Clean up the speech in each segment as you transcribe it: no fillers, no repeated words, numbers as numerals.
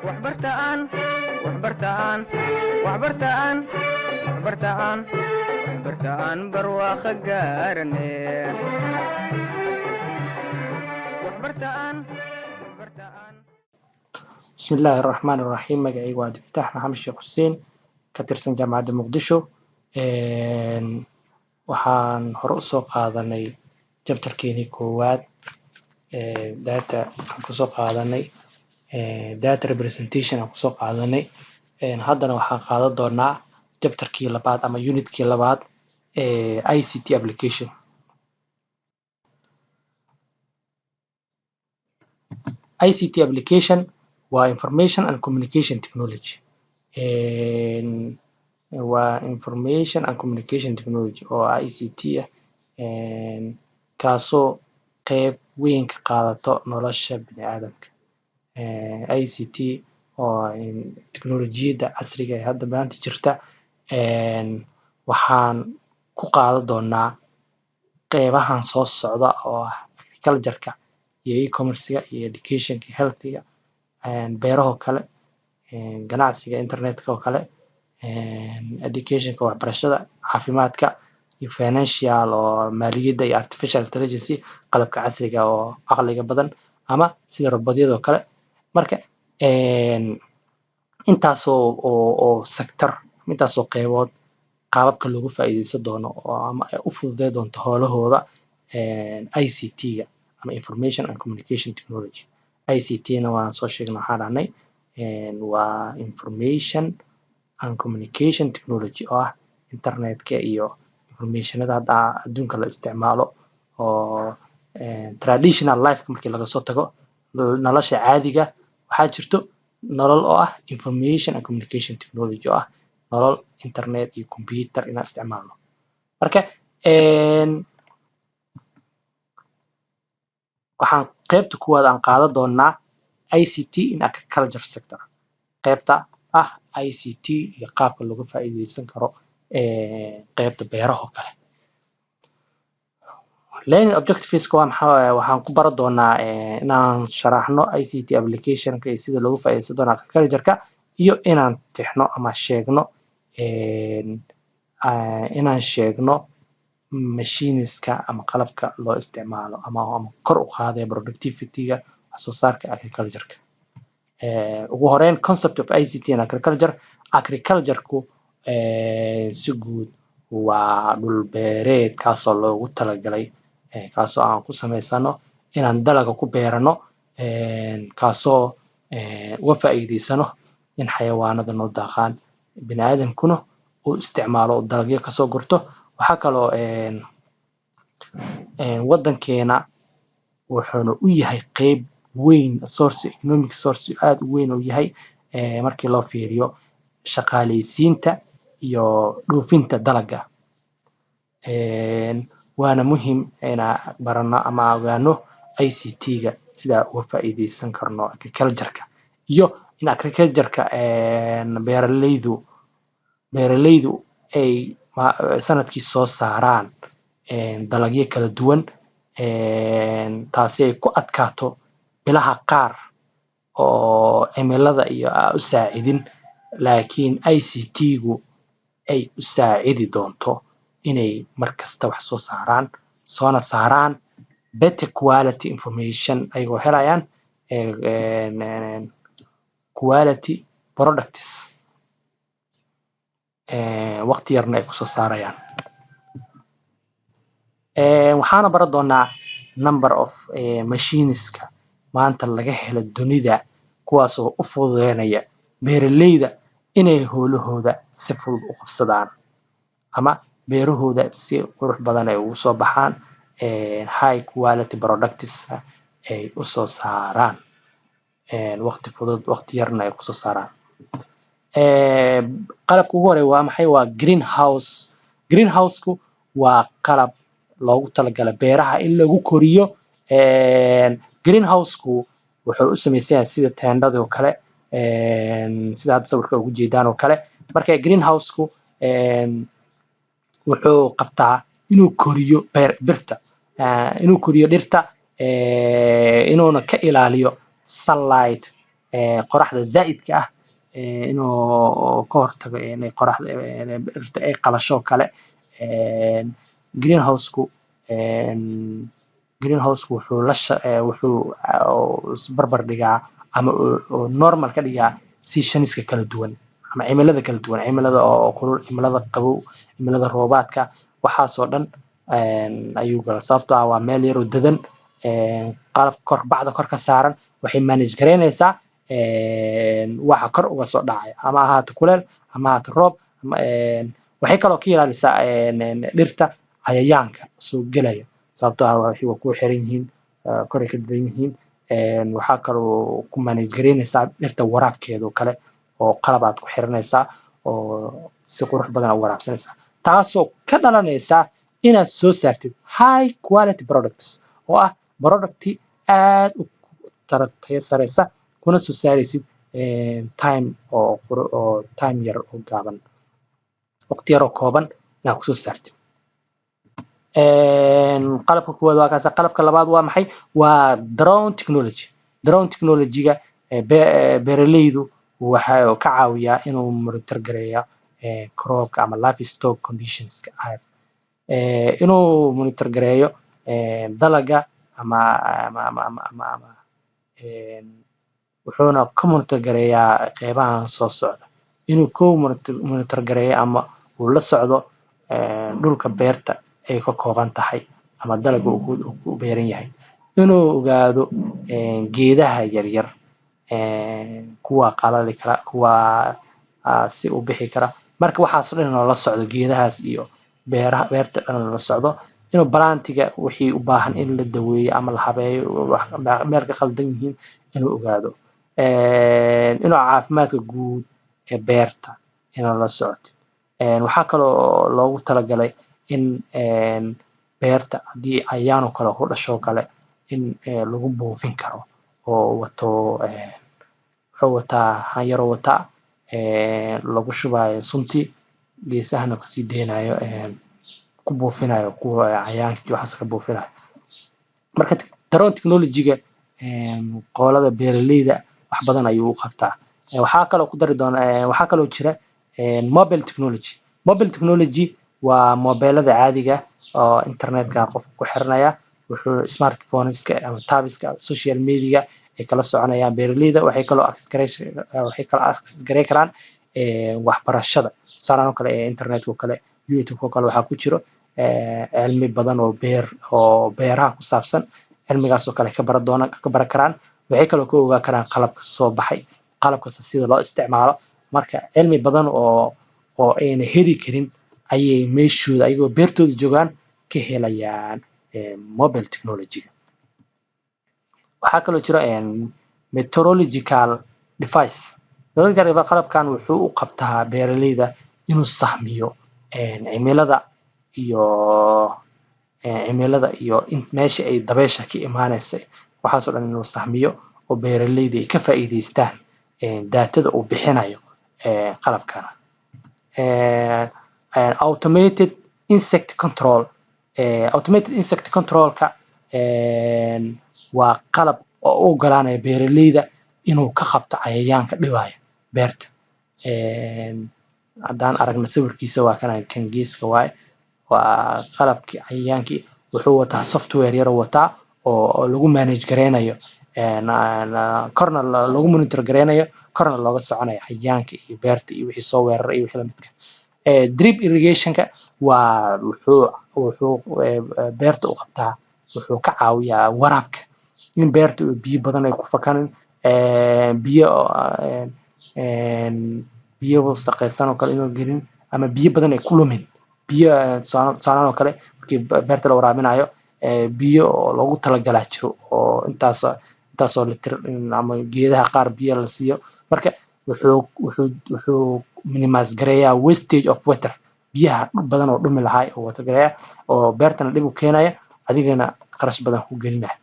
waxbartaan waxbartaan waxbartaan waxbartaan waxbartaan barwaaqo gaarane waxbartaan waxbartaan بسم الله الرحمن الرحيم magacaygu waa Abdifataax Maxamed Sheekh Xuseen ka tirsan jaamacadda Muqdisho waxaan hore usoo qaadanay chapterkeenii koowaad data aan kusoo qaadanay data representation aan kusoo qaadanay haddana waxaan qaadan doonaa chapterkii labaad ama unitkii labaad ICT application. ICT application waa information and communication technology. waa information and communication technology oo ICT ah kaasoo qeyb weyn ka qaadato nolosha bini'aadamka. ICT oo teknolojiyadda casriga ee hadda maanta jirta waxaan ku qaadan doonaa qeybahan soo socda oo ah agriculture-ka iyo e-commerce-ga iyo education-ka health-ga beerahoo kale ganacsiga internet-ka oo kale education-ka waxbarashada caafimaadka iyo financial oo maaliyadda iyo artificial intelligence qalabka casriga oo caqliga badan ama sida robotyada oo kale. marka intaasoo sector intaasoo qeybood qaababka loogu faa'iideysan doono oo ama ay u fududeyn doonto howlahooda ICT-ga ama information and communication technology. ICT-na waan soo sheegnay waxaan dhahnay waa information and communication technology oo ah internet-ka iyo informationada hadda adduunka la isticmaalo oo traditional life markii laga soo tago nolosha caadiga waxaa jirto nolol oo ah information and communication technology oo ah nolol internet iyo computer inaan isticmaalno. marka waxaan qeybta kuwaad aan qaadan doonaa ICT in agriculture sector, qeybta ah ICT iyo qaabka looga faa'iideysan karo qeybta beeraha oo kale. learning objectives-ka waa maxaa waxaan ku baran doonaa inaan sharaxno ICT application-ka iyo sida looga faa'iideysan doono agriculture-ka iyo inaan tixno ama sheegno machines-ka ama qalabka loo isticmaalo ama kor u qaadaya productivity-ga wax soo saarka agriculture-ka. ugu horeyn concept of ICT in agriculture. Agriculture-ku si guud waa dhul beereed kaasoo loogu talagalay kaasoo aan ku samaysano inaan dalaga ku beerano kaasoo uga faa'iideysano in xayawaanada noo daaqaan bini'aadamkuna uu isticmaalo dalagyo kasoo gurto. waxaa kaloo wadankeena wuxuuna u yahay qeyb weyn economic source aad u weyn uu yahay markii loo fiiriyo shaqaaleysiinta iyo dhoofinta dalaga. waana muhiim inaan barano ama ogaano ICT-ga sida uga faa'iideysan karno agriculture-ka iyo in agriculture-ka beeraleydu ay sanadkii soo saaraan dalagyo kala duwan taasi ay ku adkaato bilaha qaar oo cimilada iyo u saacidin laakiin ICT-gu ay u saacidi doonto inay markasta wax soo saaraan soona saaraan better quality information ayagoo helayaan quality products waqti yarna ay kusoo saarayaan. waxaana baran doonaa number of machineska maanta laga helo dunida kuwaasoo u fududeynaya beeraleyda inay howlahooda si fudud u qabsadaan ama beerahooda si qurux badan ay ugu soo baxaan high quality products ay usoo saaraan waqti fudud waqti yarna ay kusoo saaraan. qalabka ugu horeeya waa maxay? waa greenhouse. greenhouse-ku waa qalab loogu talagalay beeraha in lagu koriyo. greenhouse-ku wuxuu u samaysan yahay sida teendhada oo kale sida hadda sawirka ugu jeedaan oo kale. marka greenhouse-ku wuxuu qabtaa inuu koriyo dhirta inuuna ka ilaaliyo sunlight qoraxda zaa'idka ah inuu ka hortago inay qoraxda dhirta ay qalasho kale. greenhouse-ku wuxuu isbarbar dhigaa ama uu normal ka dhigaa seasonska kala duwan ama cimilada kala duwan, cimilada oo kulul, cimilada qabow, cimilada roobaadka, waxaasoo dhan ayuu galaa. Sababtoo ah waa meel yar oo dadan, qalab bacda kor ka saaran waxay manage garaynaysaa waxa kor uga soo dhacaya, ama ahaato kuleel ama ahaato roob. waxay kaloo ka ilaalisaa dhirta cayayaanka soo gelaya, sababtoo ah waxay ku xiran yihiin koray ka dadan yihiin. waxaa kaloo ku manage garaynaysaa dhirta waraabkeeda oo kale, oo qalab aad ku xiranaysaa oo si qurux badan u waraabsanaysaa, taasoo ka dhalanaysa inaad soo saartid high quality products oo ah producti aad u tayo sareysa, kuna soo saaraysid time yar oo gaaban, waqti yar oo kooban inaad kusoo saartid. qalabka koowaad waa kaas. qalabka labaad waa maxay? waa drone technology. drone technology-ga beeralaydu waxa uu ka caawiyaa inuu monitor gareeyo crop ama livestock conditionska, inuu monitor gareeyo dalaga ama wuxuuna ka monitor gareeyaa qeybahan soo socda. inuu kow monitor gareeyo ama uu la socdo dhulka beerta ay ka kooban tahay ama dalaga uu ku beeran yahay, inuu ogaado geedaha yaryar, kuwa qalali kara, kuwa si u bixi kara. marka waxaasoo dhan inuu la socdo geedahaas iyo beerta dhan la socdo, inuu balantiga wixii u baahan in la daweeyo ama la habeeyo, meel ka khaldan yihiin inuu ogaado, inuu caafimaadka guud ee beerta inuu la socdo. waxaa kaloo loogu talagalay in beerta haddii cayayaan oo kale ku dhasho kale in lagu buufin karo, oo wuxuu wataa haan yar oo wataa lagu shubayo suntii, geesahana kasii deynayo ku buufinayo kuwa cayayaanka waxaas ka buufinayo. marka drone technology-ga qolada beeralayda wax badan ayuu u qabtaa. waxaa kaloo ku dari doonaa, waxaa kaloo jira mobile technology. mobile technology waa mobeelada caadiga oo internetka qofka ku xiranaya, wuxuu smartphoneska ama tabiska social media ay kala soconayaan beeralayda. waxay kaloo access gareyn karaan waxbarashada, tusaalahan oo kale internetka oo kale, youtube oo kale waxaa ku jiro cilmi badan oo beeraha ku saabsan, cilmigaas oo kale ka baran karaan. waxay kaloo ka ogaan karaan qalabka soo baxay, qalabkasta sida loo isticmaalo. marka cilmi badan oo ayna heli karin ayay meeshooda ayagoo beertooda joogaan ka helayaan mobile technology-ga. waxaa kaloo jira meteorological device. qalabkan wuxuu u qabtaa beeralayda inuu sahmiyo cimilada iyo meesha ay dabeesha ka imaanaysa, waxaasoo dhan inuu sahmiyo oo beeralayda ay ka faa'iidaystaan daatada uu bixinayo qalabkan. automated insect control. automated insect control-ka waa qalab oo u ogolaanaya beeralayda inuu ka qabto cayayaanka dhibaya beerta. haddaan aragno sawirkiisa waa kan geeska waaye, waa qalabkii cayayaankii. wuxuu wataa software yar wataa oo lagu manage gareynayo, korna lagu monitor gareynayo, korna looga soconayo cayayaanka iyo beerta iyo wixii soo weeraray iyo wixii lamidka. drip irrigation-ka waa wuxuu beerta u qabtaa, wuxuu ka caawiyaa waraabka, in beerta biyo badan ay ku fakanin, biyo wasaqaysan oo kale inuu gelin, ama biyo badan ay ku lumin. biyo tusaalahan oo kale markii beerta la waraabinayo, biyo oo loogu talagalaa jiro oo intaasoo litir ama geedaha qaar biyo la siiyo. marka wuxuu minimize gareeyaa wastage of water, biyaha badan oo dhumi lahaa oo water gareeya, oo beertana dhib u keenaya, adigana qarash badan ku gelinaya.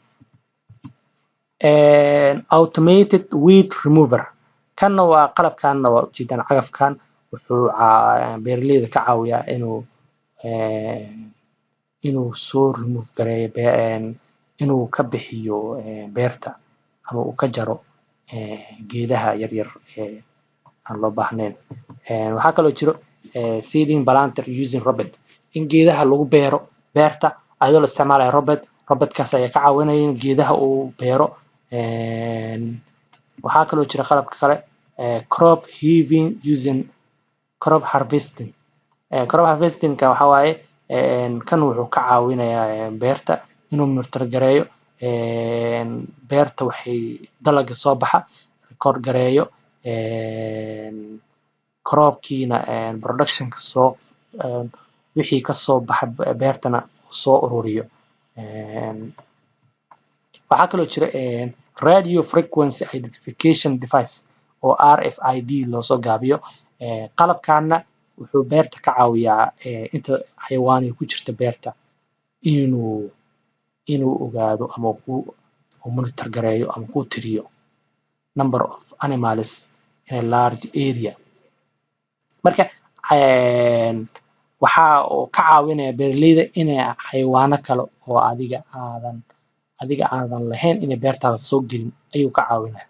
automated weed remover. kanna waa qalabkanna waa ujeedaan cagafkan, wuxuu beeralayda ka caawiyaa inuu soo remove gareeyo, inuu ka bixiyo beerta ama uu ka jaro geedaha yaryar ee aan loo baahnayn. Waxaa kaloo jiro seeding planter using robot, in geedaha lagu beero beerta ayadoo la isticmaalayo robotkaas ayaa ka caawinaya in geedaha uu beero. Waxaa kaloo jira qalabka kale crop heaving using crop harvesting. Crop harvesting-ka waxaa waaye kan wuxuu ka caawinayaa beerta inuu monitor gareeyo beerta dalaga soo baxa record gareeyo cropkiina productionka wixii kasoo baxa beertana soo ururiyo. Waxaa kaloo jira radio frequency identification device oo RFID loo soo gaabiyo. Qalabkaana wuxuu beerta ka caawiyaa inta xayawaan ku jirta beerta inuu ogaado ama uu monitor gareeyo ama uu tiriyo number of animals in a large area. Marka waxa uu ka caawinayaa beeraleyda inay xayawaano kale oo adiga aadan lahayn inay beertaada soo gelin ayuu ka caawinayaa.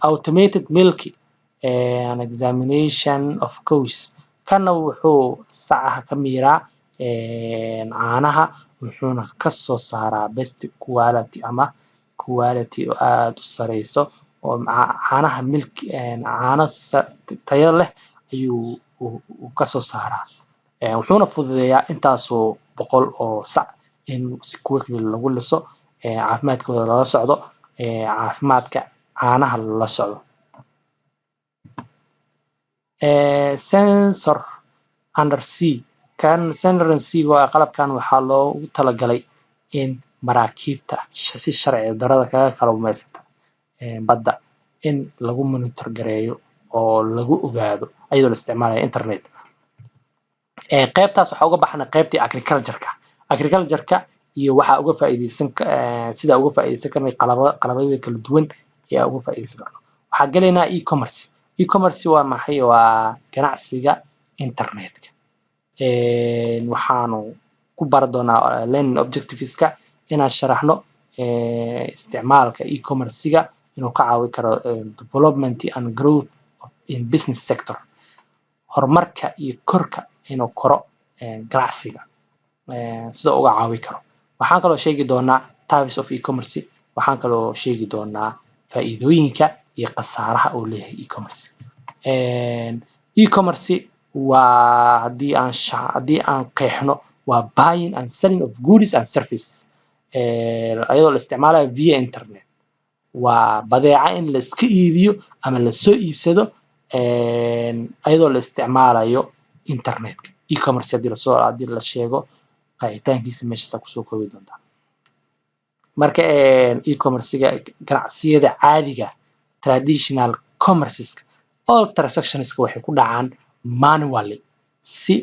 Automated milking and examination of cows, kana wuxuu sacaha ka miiraa caanaha wuxuuna ka soo saaraa best quality ama quality oo aad u sareyso oo caanaha caano tayo leh ayuu ka soo saaraa. Wuxuuna fududeeyaa intaasoo boqol oo sac in si quickly lagu liso caafimaadkooda lala socdo caafimaadka caanaha lala socdo. Sensor undersea, kan sensor undersea waa qalabkan waxaa loogu talagalay in maraakiibta si sharci darrada kaga kalluumaysata badda in lagu monitor gareeyo oo lagu ogaado ayadoo la isticmaalayo internet. Qaybtaas waxaa uga baxnay qaybtii agriculture-ka iyo waxa uga faa'iideysan sida uga faa'iideysan karnay qalabyada kala duwan ee uga faa'iideysan karno. Waxaa galaynaa e-commerce waa maxay? Waa ganacsiga internetka. Waxaanu ku baran doonaa learning objectives-ka inaan sharaxno isticmaalka e-commerce-ga inuu ka caawin karo development and growth in business sector, horumarka iyo korka inuu koro ganacsiga sida uga caawin karo. Waxaan kaloo sheegi doonaa types of e-commerce, waxaan kaloo sheegi doonaa faa'iidooyinka iyo khasaaraha uu leeyahay e-commerce. E-commerce waa haddii aan qeexno waa buying and selling of goods and services ayadoo la isticmaalayo via internet. Waa badeeca in la iska iibiyo ama la soo iibsado ayadoo la isticmaalayo internetka. E-commerce haddii la sheego qeexitaankiisa meeshaas kusoo koobi doontaa. Marka e-commerce-ga ganacsiyada caadiga traditional commerces all transactions waxay ku dhacaan manually,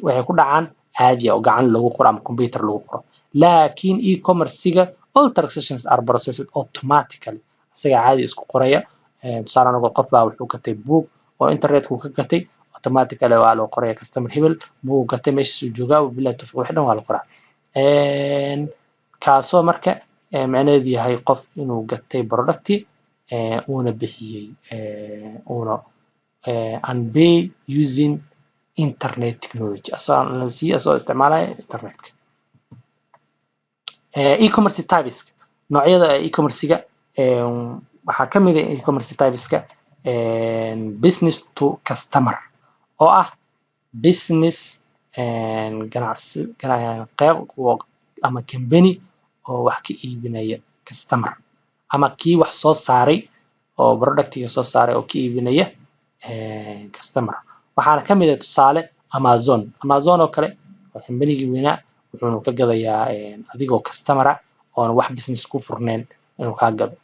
waxay ku dhacaan caadi oo gacan lagu qoro ama computer lagu qoro. Laakiin e-commerce-ga all transactions are processed automatically, isaga caadi isku qoraya. Tusaale ahaan qof baa wuxuu gatay book oo internetka ka gatay automatically waa loo qoraya customer hebel buu gatay meesha uu joogaa billahi tawfiiq wax dhan waa la qoraa. Kaasoo marka macnaheedu yahay qof inuu gatay product uuna bixiyay and pay using internet technology asoo isticmaalaya internetka. E-commerce types, noocyada e-commerce-ga waxaa ka mid ah e-commerce types-ka business to customer oo ah business ganacsi qayb ama company oo wax ka iibinaya customer ama kii wax soo saaray oo productiga soo saaray oo ka iibinaya customer. Waxaana ka mid ah tusaale Amazon oo kale waa companygii weynaa wuxuuna ka gadayaa adigoo customer ah oon wax business ku furnayn inuu kaa gado.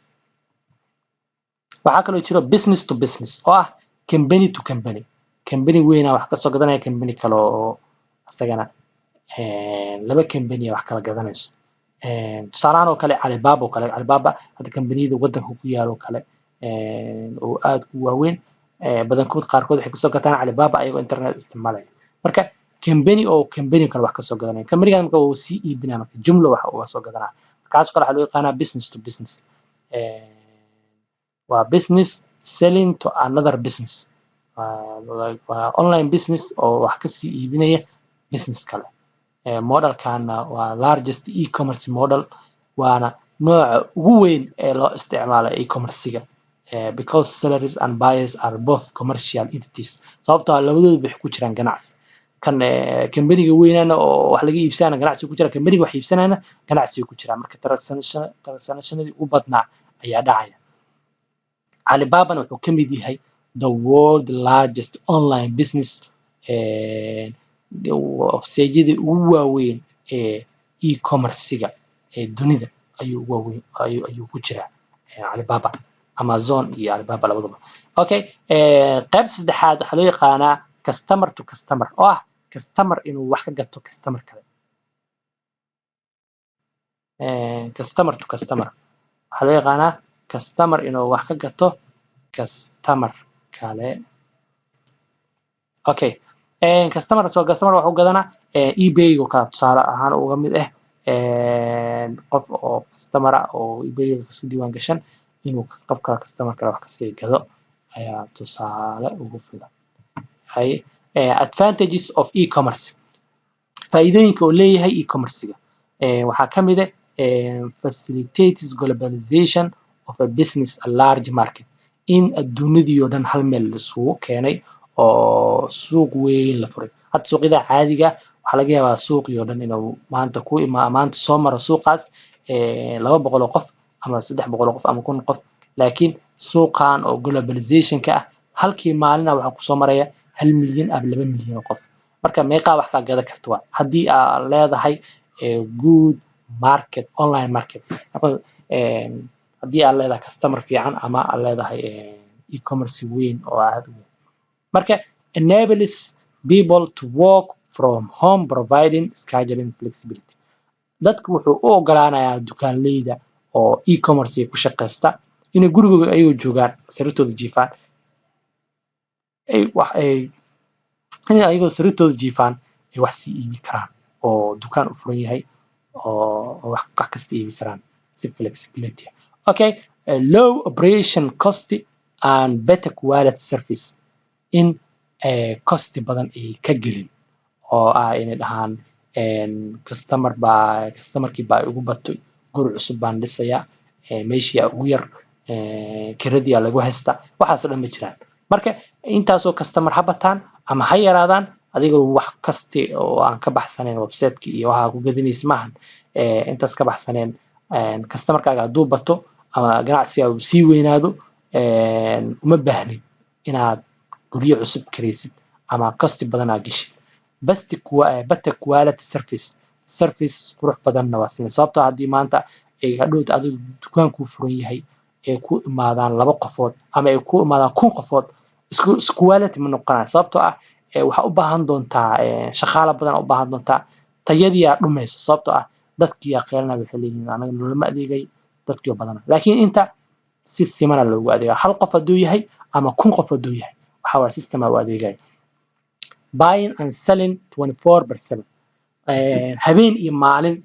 Waxaa kaloo jiro business to business oo ah company to company, company weynaa wax kasoo gadanaya company kale oo isagana laba company wax kala gadanayso. Tusaalahaan oo kale Alibaba hadda companiyada waddanka ku yaalo kale oo aad u waaweyn badankood qaarkood waxay kasoo gataan Alibaba ayagoo internet isticmaalaya. Marka company kale wax kasoo gadanaya company-gan marka uu sii iibinaya marka jumla wax uga soo gadanaya. Kaas kale waxaa loo yaqaanaa business to business. waa business selling to another business. waa online business oo wax kasii iibinaya business kale. modelkana waa largest e-commerce model, waana nooca ugu weyn ee loo isticmaalo e-commerce-ga because sellers and buyers are both commercial entities. sababtoo ah labadoodu waxay ku jiraan ganacsi. kan kambaniga weynana oo wax laga iibsanana ganacsi ku jira, kambaniga wax iibsanana ganacsi ku jira. marka transactionadii u badnaa ayaa dhacaya. Alibaba wuxuu ka mid yahay the world largest online business, website-yada ugu waaweyn ee e-commerce-ga ee dunida ayuu ugu waaweyn ayuu ku jiraa Alibaba. Amazon iyo Alibaba labadaba. Okay, qaybta saddexaad waxaa loo yaqaanaa customer to customer, oo ah customer inuu wax ka gato customer kale. customer to customer waxaa loo yaqaanaa customer inuu wax ka gato customer kale. Okay, customer wuxuu gadanaa eBay oo kala tusaale ahaan uga mid ah qof oo customer ah oo eBay kasoo diiwaan gashan inuu qof kale customer kale wax kasii gado ayaa tusaale ugu filan. Advantages of e-commerce, faa'iidooyinka uu leeyahay e-commerce-ga waxaa ka mid ah facilitates globalization of a business a large market, in adduunyadii oo dhan hal meel isugu keenay oo suuq weyn la furay. hadda suuqyada caadiga waxaa laga yaabaa suuqii oo dhan inuu maanta soo maro suuqaas 200 oo qof ama 300 oo qof ama 1000 qof, laakiin suuqan oo globalization-ka ah halkii maalina waxaa kusoo maraya 1 milyan ama 2 milyan oo qof. marka meeqa wax ka gada karto haddii aad leedahay good market, online market. haddii aad leedahay customer fiican ama aad leedahay e-commerce weyn oo aad u weyn. marka enables people to work from home providing scheduling flexibility. dadku wuxuu u ogolaanayaa dukaanleyda oo e-commerce ku shaqeysta inay gurigooda ayuu joogaan sariirtooda jiifaan ayagoo sariirtooda jiifaan ay wax sii iibi karaan oo dukaan u furan yahay oo wax kasta iibi karaan si flexibility. Okay, low operation cost and better quality service, in cost badan ay ka gelin oo ah inay dhahaan customerkii baa ugu batay, guri cusub baan dhisayaa, meeshii ugu yar kiradii lagu haysta, waxaas dhan ma jiraan. marka intaasoo customer ha bataan ama ha yaraadaan, adigoo wax kasta oo aan ka baxsanayn website-ki iyo waxa ku gadanaysa maahan intaas ka baxsaneen customer-kaaga hadduu bato ama ganacsiga uu sii weynaado uma baahnid inaad guryo cusub kiraysid ama cost badan aad geshid. better quality service qurux badanna waa siinay. sababtoo haddii maanta ay hadhowta adigu dukaankuu furan yahay ay ku imaadaan 2 qofood ama ay ku imaadaan 1000 qofood, isku quality ma noqonaya. sababtoo ah waxaa u baahan doontaa shaqaale badan u baahan doontaa, tayadii aad dhumayso. sababtoo ah dadkii aqeelna waxay leeyihiin anaga noloma adeegay dadkii badan. laakiin inta si simana loogu adeega, 1 qof hadduu yahay ama 1000 qof hadduu yahay, waxaa waa system u adeegay. buying and selling 24/7, habeen iyo maalin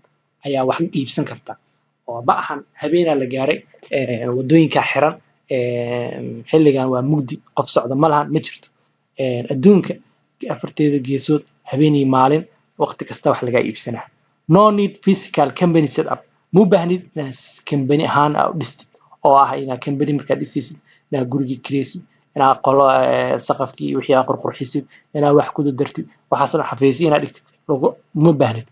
ayaa wax iibsan karta oo ma ahan habeenaa la gaaray wadooyinka xiran xilligan waa mugdi, qof socda ma lahan, ma jirto. adduunka afarteeda geesood habeen iyo maalin waqti kasta wax laga iibsanaa. no need physical company set up, mu baahnid inaad company ahaan u dhistid oo ah inaad company markaad dhisaysid inaad gurigii kiraysid, inaad qolo saqafkii wixii aad qurxisid, inaad wax ku dartid, waxaas dhan xafiisyo inaad dhigtid uma baahnid.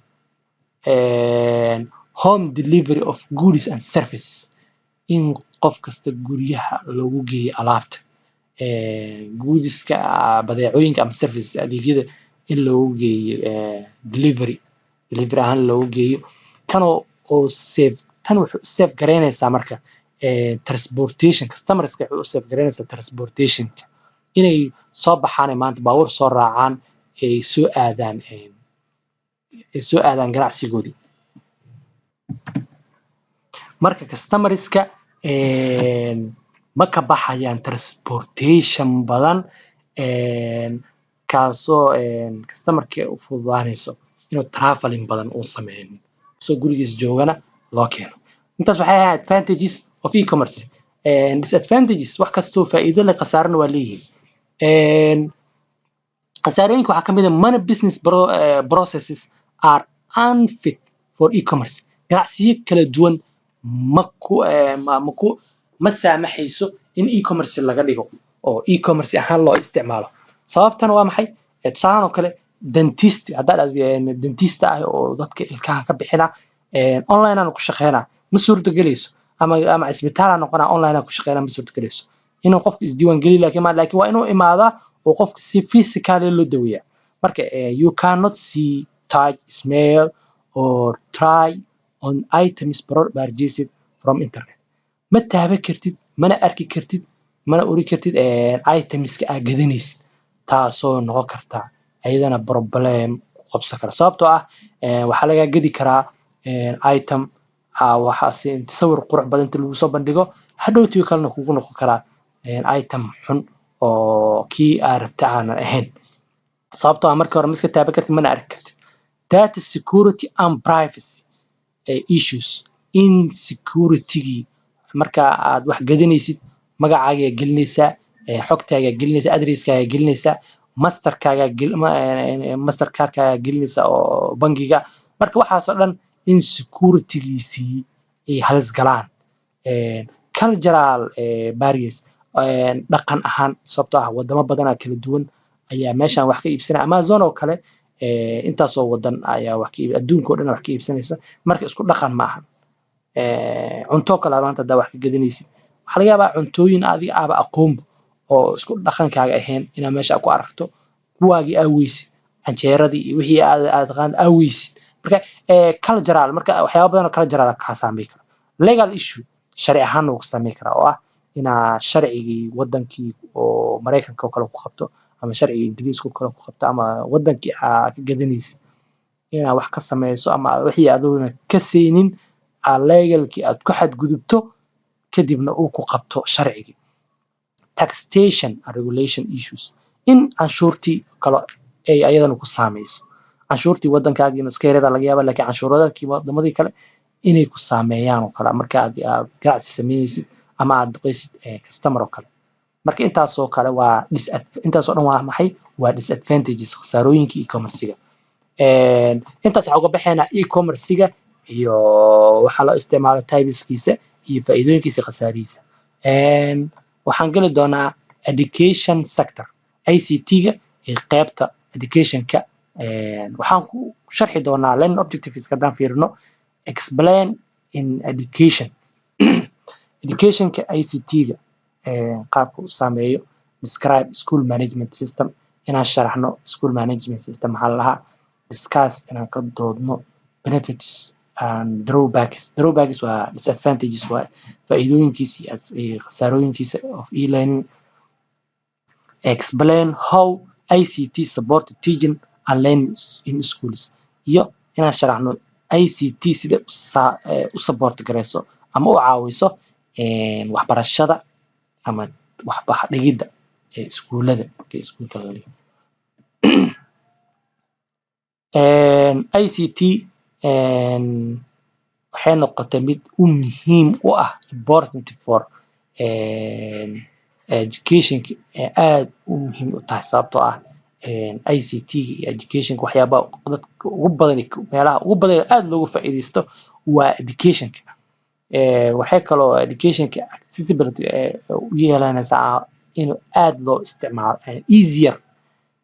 home delivery of goods and services, in qof kasta guryaha loogu geeyo alaabta goodiska badeecooyinka ama services adeegyada in loogu geeyo delivery ahaan loogu geeyo. tan wuxuu save garaynaysaa marka transportation, customerska wuxuu save garaynaysaa transportationka inay soo baxaan maanta baabuur soo raacaan ay soo aadaan ganacsigoodii. marka customerska ma ka baxayaan transportation badan kaasoo customerka u fududaanayso inuu traveling badan uu sameeyo soo gurigiis joogana loo keeno. intaas waxay ahayd advantages of e-commerce. disadvantages wax kastoo faa'iido leh khasaarana waa leeyihiin. khasaarooyinka waxaa ka mid ah many business processes are unfit for e-commerce. ganacsiyo kala duwan ma saamaxayso in e-commerce laga dhigo oo e-commerce ahaan loo isticmaalo. sababtana waa maxay? tusaalahan oo kale dentist haddaad dentista ah oo dadka ilkaha ka bixina online aan ku shaqeynaa ma suurtagelayso, ama isbitaal aan noqonaa online aan ku shaqeynaa ma suurtagelayso. inuu qofku isdiiwaan geliyo laakiin waa inuu imaadaa oo qofka si physically loo daweeyaa. marka you cannot see, touch, smell or try on items purchased from internet. ma taaban kartid, mana arki kartid, mana uri kartid itemska aad gadanaysid, taasoo noqon karta ayadana problem ku qabsan kara. sababtoo ah waxaa lagaa gedi karaa item waxaasi sawir qurux badan inta lagu soo bandhigo hadhowtii kalena kugu noqon karaa item xun oo kii aad rabta aanan ahayn. sababtoo ah markii hore ma iska taaban kartid, mana arki kartid. data security and privacy issues. insecurity-gii marka aad wax gadanaysid magacaaga gelinaysaa, xogtaaga gelinaysaa, adresskaaga gelinaysaa, mastercardkaaga gelinaysaa oo bangiga. marka waxaasoo dhan insecurity-giisii ay halis galaan. cultural barriers dhaqan ahaan, sababtoo ah wadamo badanaa kala duwan ayaa meeshaan wax ka iibsanaya. Amazon oo kale intaasoo wadan ayaa wax ka adduunka oo dhan wax ka iibsanaysa, marka isku dhaqan ma ahan. cunto kale maanta haddaa wax ka gadanaysid waxaa laga yaabaa cuntooyin adiga aaba aqoonba oo isku dhaqankaaga ahayn inaad meesha ku aragto, kuwaagii aa weysid, canjeeradii iyo wixii aad taqaan aa weysid. marka cultural, marka waxyaaba badan oo cultural kaa saameyn kara. legal issue sharci ahaan wuu ku saameyn karaa, oo ah inaa sharcigii wadankii oo Mareykanka oo kale ku qabto, ama sharcigii Ingiriiska oo kale ku qabto, ama wadankii aad ka gadanaysid inaa wax ka sameyso, ama wixii adoona ka saynin legalkii aad ku xadgudubto kadibna uu ku qabto sharcigii. taxation and regulation issues. in canshuurtii kale ay ayadana ku saameyso. canshuurtii wadankaagii inuu iska yareeda laga yaaba, laakiin canshuuradii wadamadii kale inay ku saameeyaan oo kale marka aad ganacsi sameynaysid ama aad duqeysid customer oo kale. marka intaasoo kale waa intaasoo dhan waa maxay? waa disadvantages, khasaarooyinka e-commerce-ga. intaas waxaa uga baxaynaa e-commerce-ga iyo waxaa loo isticmaalo typeskiisa iyo faa'iidooyinkiisa, khasaarihiisa. waxaan geli doonaa education sector, ICT-ga iyo qaybta education-ka. waxaan ku sharxi doonaa learning objectives haddaan fiirino. explain in education. education-ka ICT-ga qaabka u saameeyo. describe school management system, inaan sharaxno school management system maxaa la dhahaa. discuss, inaan ka doodno benefits and drawbacks. drawbacks waa disadvantages, waa faa'iidooyinkiisa iyo khasaarooyinkiisa of e-learning. explain how ICT support teaching and learning in schools, iyo inaan sharaxno ICT sida u support gareyso ama u caawiso waxbarashada ama dhigidda iskuulada markay iskuulka laga dhigo. ICT waxay noqotay mid muhiim u ah, important for education, aad u muhiim u tahay. sababtoo ah ICT iyo education waxyaabaha dadka ugu badan, meelaha ugu badan aad loogu faa'iideysto waa education. waxay kaloo education-ka accessibility u yeelanaysaa inuu aad loo isticmaalo, easier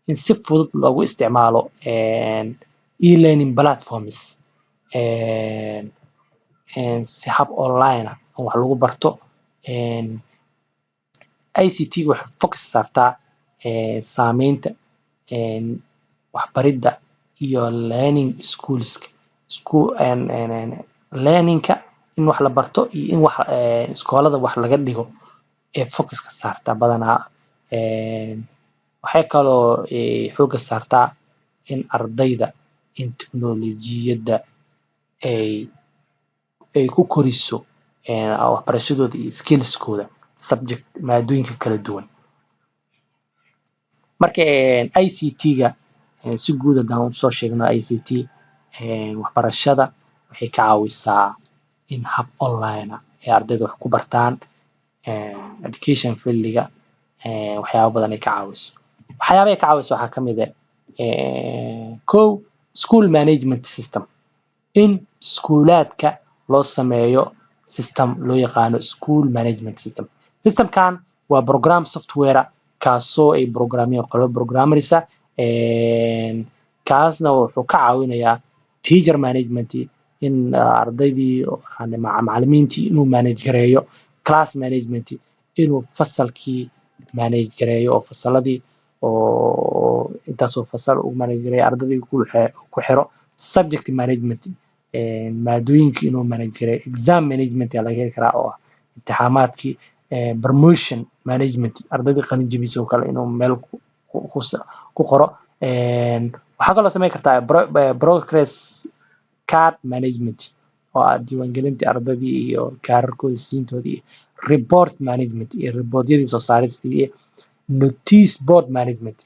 in si fudud loogu isticmaalo e-learning platforms, si hab online ah wax lagu barto. ICT-ga waxay focus saartaa saameynta waxbaridda iyo learning schoolska. learning-ka in wax la barto iyo in wax iskoolada wax laga dhigo ee focuska saartaa badanaa. waxay kaloo xooga saartaa in ardayda in teknolojiyadda ay ku koriso waxbarashadooda iyo skillskooda subject maadooyinka kala duwan. marka ICT-ga si guud haddaan usoo sheegno, ICT waxbarashada waxay ka caawisaa in hab online ah ay ardayda wax ku bartaan. education fieldiga waxyaabo badan ay ka caawiso. waxyaabaha ay ka caawiso waxaa ka mid ah kow school management system, in iskuulaadka loo sameeyo system loo yaqaano school management system. Systemkan waa program software kaasoo ay qolo programmerisa kaasna wuxuu ka caawinayaa teacher management in ardaydii macallimiintii inuu manage gareeyo, class management inuu fasalkii manage gareeyo oo fasaladii oo intaasoo fasal uu manage gareeyo, ardaydii ku xiro, subject management maadooyinkii inuu manage gareeyo, exam management ayaa laga heli karaa oo ah imtixaamaadkii, promotion management ardaydii qalin jabisay oo kale inuu meel ku qoro. waxaa kaloo samayn kartaa progress card management oo ah diiwaangelintii ardaydii iyo kaararkooda siintoodii iyo report management iyo reportyadii soo saaristii iyo notice board management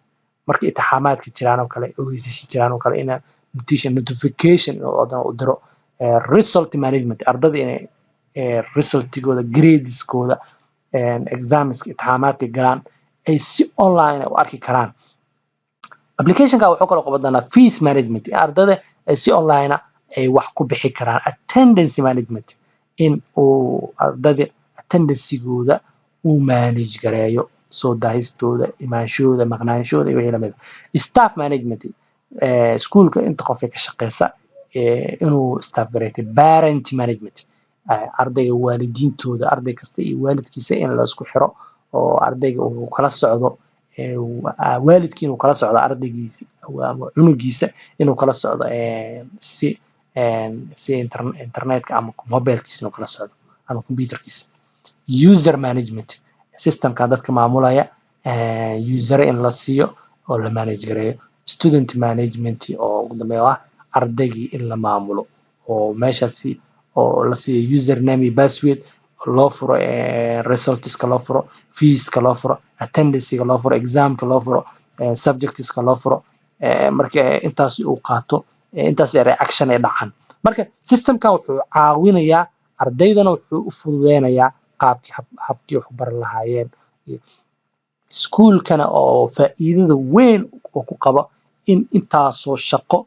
marka imtixaamaadka jiraan oo kale ogeysiis jiraan oo kale ina notification u diro. result management ardayda inay resultigooda gradeskooda examska imtixaamaadka galaan ay si online u arki karaan. applicationka wuxuu kaloo qaban doonaa fees management ardayda ay si online ay wax ku bixi karaan. attendance management in uu ardayda attendancegooda uu manage gareeyo, soo daahistooda, imaanshooda, maqnaanshooda iyo wixii lamid ah. staff management iskuulka inta qof ay ka shaqeysa inuu staff gareeyo. parent management ardayga waalidiintooda, arday kasta iyo waalidkiisa in la isku xiro oo ardayga uu kala socdo waalidkii inuu kala socdo ardaygiisa ama cunugiisa inuu kala socdo si internetka ama mobilkiisa inuu kala socdo ama computerkiisa. user management systemka dadka maamulaya user in la siiyo oo la manage gareeyo. student management oo ugu dambeeya ah ardaygii in la maamulo oo meeshaasi oo la siiyo username iyo password loo furo, resultska loo furo, feeska loo furo, attendancega loo furo, examka loo furo, subjectska loo furo. marka intaas uu qaato intaas reaction ay dhacaan. marka systemkan wuxuu caawinayaa ardaydana wuxuu u fududeynayaa habkii wax baran lahaayeen. iskuulkana oo faa'iidada weyn oo ku qabo in intaasoo shaqo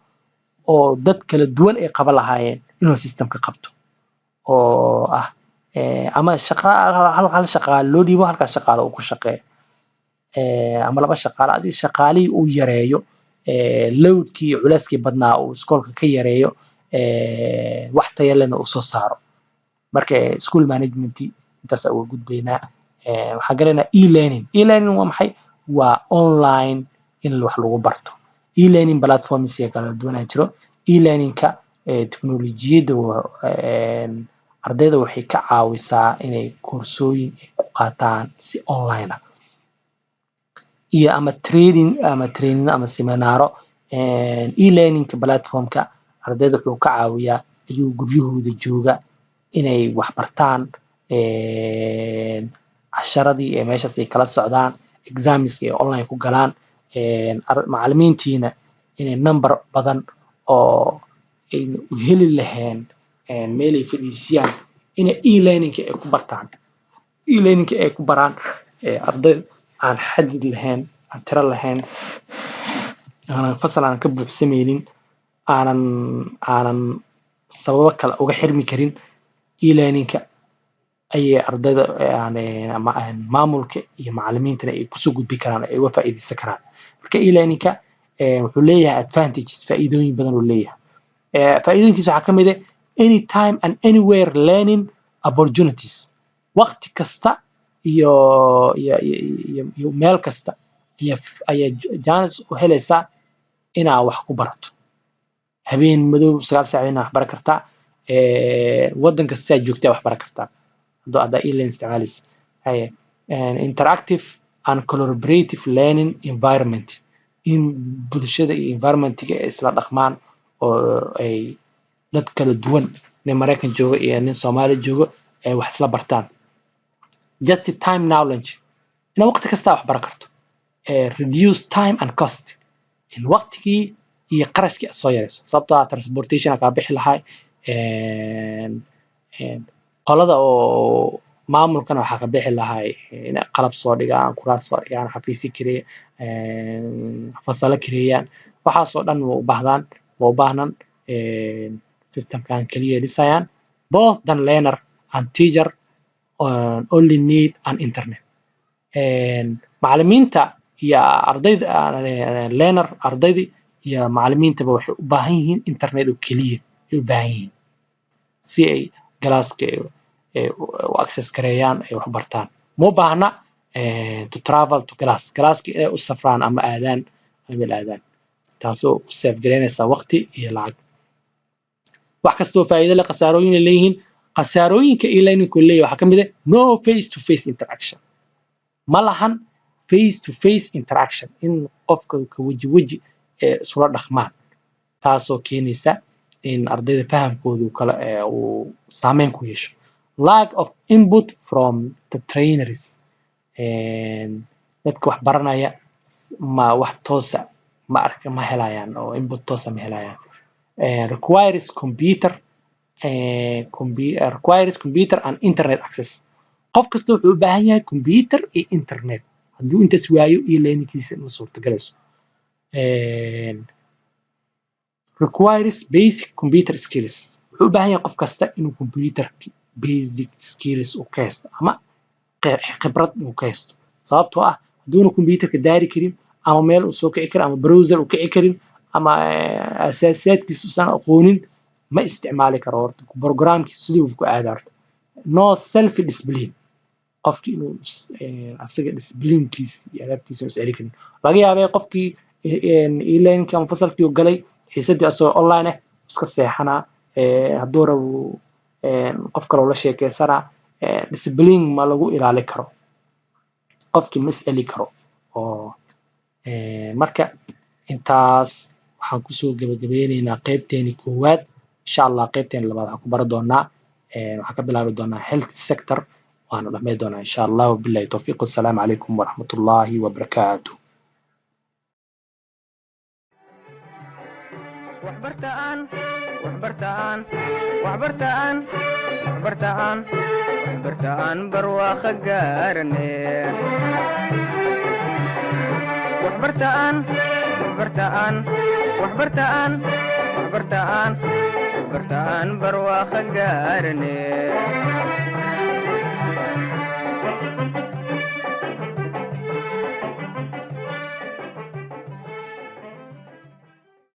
oo dad kala duwan ay qaban lahaayeen inuu systemka qabto oo ah ama hal shaqaale loo dhiibo halkaas shaqaale uu ku shaqeeyo ama laba shaqaale adii shaqaalihii uu yareeyo loadkii iyo culeyskii badnaa uu iskoolka ka yareeyo wax tayo lehna uu soo saaro. marka school management intaas uga gudbaynaa. waxaan galaynaa e-learning. e-learning waa maxay? waa online in wax lagu barto. e-learning platforms kala duwan jiro. e-learningka teknolojiyadda ardayda waxay ka caawisaa inay koorsooyin ku qaataan si online ah iyo ama training ama seminaaro. e-learningka platformka ardayda wuxuu ka caawiyaa ayuu guryahooda jooga inay wax bartaan, casharadii ee meeshaas ay kala socdaan, examska ay online ku galaan, macallimiintiina inay number badan oo ay u heli lahayn meel ay fadhiisiyaan inay e-learningka ay ku bartaan. e-learningka ay ku baraan arday aan xadid lahayn, aan tiro lahayn, aanan fasal aan ka buuxsameynin, aanan sababo kale uga xirmi karin. e-learningka ayay ardayda maamulka iyo macallimiintana ay kusoo gudbi karaan, ay uga faa'iideysan karaan. marka e-learningka wuxuu leeyahay advantages, faa'iidooyin badan uu leeyahay. faa'iidooyinkiisa waxaa ka mid ah anytime and anywhere learning opportunities. waqti kasta iyo meel kasta ayaa chance u helaysaa inaa wax ku barato. habeen madow 9 saac wax baran kartaa, wadan kasta aad joogtaa wax baran kartaa hadda e-learning isticmaalaysa. interactive and collaborative learning environment, in bulshada iyo environmentiga ay isla dhaqmaan oo ay dad kala duwan, nin Mareykan joogo iyo nin Soomaali joogo ay wax isla bartaan. just time knowledge, in waqti kasta wax baran karto. reduce time and cost, in waqtigii iyo qarashkii soo yareyso sababtoo ah transportation ka bixi lahay qolada oo maamulkana waxaa ka bixi lahay inay qalab soo dhigaan, kuraas soo dhigaan, xafiisyo kireeya, fasalo kireeyaan, waxaasoo dhan waa u baahnaan systemkan keliya dhisayaan. Both the learner and teacher only need an internet. macallimiinta iyo ardayda learner ardayda iyo macallimiintaba waxay u baahan yihiin internet oo keliya ay u baahan yihiin si ay galaaska u access gareeyaan ay wax bartaan. ma u baahna to travel to galaaska inay u safraan ama aadaan taasoo save gareynaysa waqti iyo lacag. wax kastoo faa'iido leh khasaarooyin ay leeyihiin. khasaarooyinka e-learning-ku leeyahay waxaa ka mid ah no face to face interaction. ma lahan face to face interaction in qofka ka weji isula dhaqmaan, taasoo keenaysa in ardayda fahamkoodu kala uu saameyn ku yeesho. lack of input from the trainers. dadka wax baranaya ma wax toosa ma helayaan oo input toosa ma helayaan. requires computer and internet access. qof kasta wuxuu u baahan yahay computer iyo internet. hadduu intaas waayo e-learning-kiisa ma suurtagelayso. requires basic computer skills. wuxuu u baahan yahay qof kasta inuu computer basic skills u ka haysto ama khibrad uu ka haysto. sababtoo ah hadduuna computerka daari karin ama meel uu soo kici karin ama browser uu kici karin ama asaasiyaadkiisa uusan aqoonin ma isticmaali karo horta programkiisa siduu ku aada horta. no self discipline. qofkii inuu asaga disciplinekiisa iyo adaabtiisa is celi karin. laga yaabay qofkii e-learning ama fasalkii uu galay xiisadii asagoo online ah iska seexanaa, hadduu rabo qof kale la sheekeysanaa. discipline ma lagu ilaali karo, qofkii ma is celi karo. oo marka intaas waxaan kusoo gabagabeynaynaa qaybteeni koowaad. insha allah qaybteeni labaad waxaan ku baran doonaa waxaan ka bilaabi doonaa health sector waana dhammayn doonaa insha allah. wabillahi tawfiiq. wassalaamu calaykum waraxmatullaahi wabarakaatuh. waxbartaan barwaaqo gaarane. waxbartaan barwaaqo gaarane.